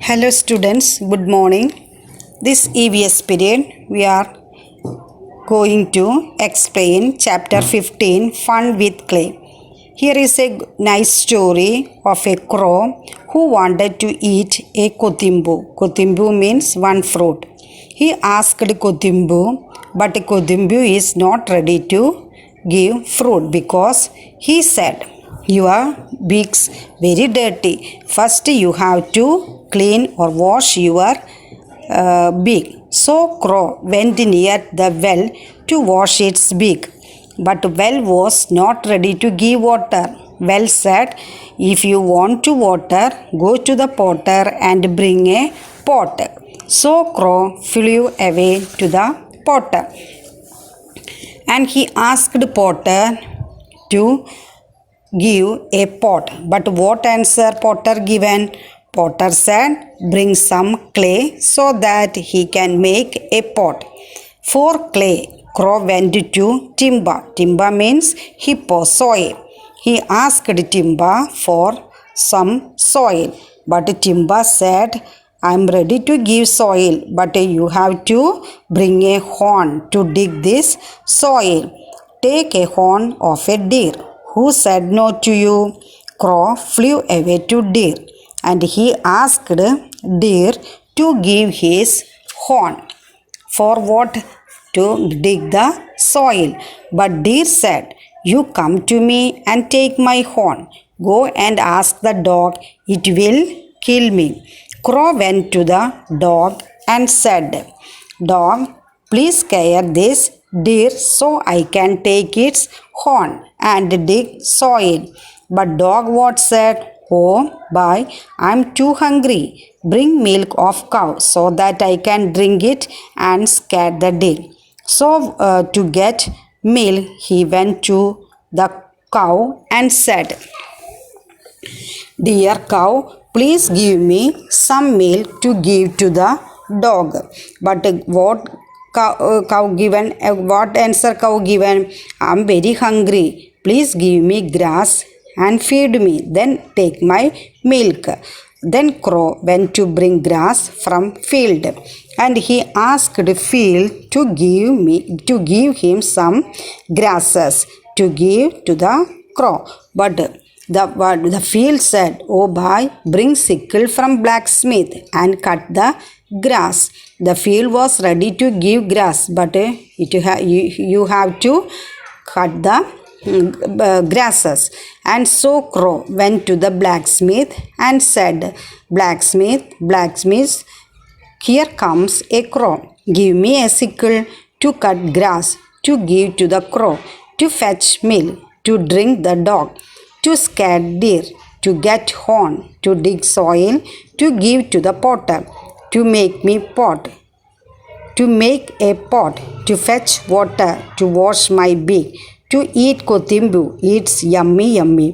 Hello students, good morning. This EVS period we are going to explain chapter 15 Fun with Clay. Here is a nice story of a crow who wanted to eat a kothimbu. Kothimbu means one fruit. He asked kothimbu, but kothimbu is not ready to give fruit because he said, "Your beak's very dirty. First you have to clean or wash your beak." So crow went near the well to wash its beak. But well was not ready to give water. Well said, "If you want to water, go to the potter and bring a pot." So crow flew away to the potter. And he asked potter to give a pot. But what answer potter given? Potter said, "Bring some clay so that he can make a pot." For clay, crow went to Timba. Timba means hippo, soil. He asked Timba for some soil. But Timba said, "I am ready to give soil, but you have to bring a horn to dig this soil. Take a horn of a deer." Who said no to you? Crow flew away to deer, and he asked deer to give his horn. For what? To dig the soil. But deer said, "You come to me and take my horn. Go and ask the dog, it will kill me." Crow went to the dog and said, "Dog, please scare this deer so I can take its horn and dig soil." But dog what said? "Oh, boy, I'm too hungry. Bring milk of cow so that I can drink it and scare the deer." So to get milk, he went to the cow and said, "Dear cow, please give me some milk to give to the dog." But what cow given? What answer cow given? "I'm very hungry. Please give me grass and feed me. Then take my milk." Then crow went to bring grass from field, and he asked field to give him some grasses to give to the crow. But the field said, "Oh boy, bring sickle from blacksmith and cut the grass." The field was ready to give grass, but you have to cut the grasses. And so crow went to the blacksmith and said, Blacksmith, here comes a crow. Give me a sickle to cut grass, to give to the crow, to fetch milk, to drink the dog, to scare deer, to get horn, to dig soil, to give to the potter, to make a pot, to fetch water, to wash my beak, to eat kothimbu. It's yummy, yummy."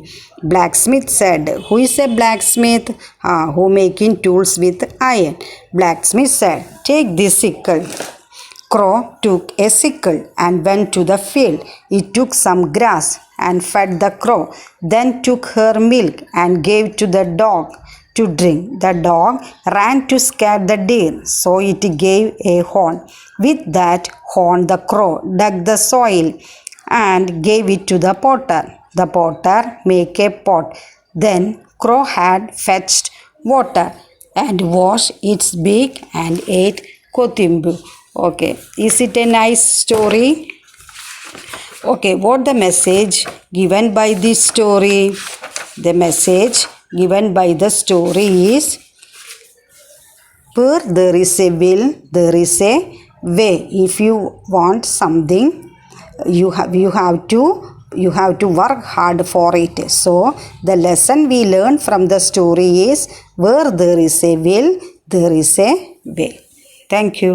Blacksmith said, "Who is a blacksmith?" "Who making tools with iron." Blacksmith said, "Take this sickle." Crow took a sickle and went to the field. He took some grass and fed the crow, then took her milk and gave to the dog to drink. The dog ran to scare the deer, so it gave a horn. With that horn, the crow dug the soil and gave it to the potter. The potter made a pot. Then crow had fetched water and washed its beak and ate kothimbu. Okay, is it a nice story? Okay, what the message given by this story? The message given by the story is, where there is a will, there is a way. If you want something, you have to work hard for it. So the lesson we learn from the story is, where there is a will, there is a way. Thank you.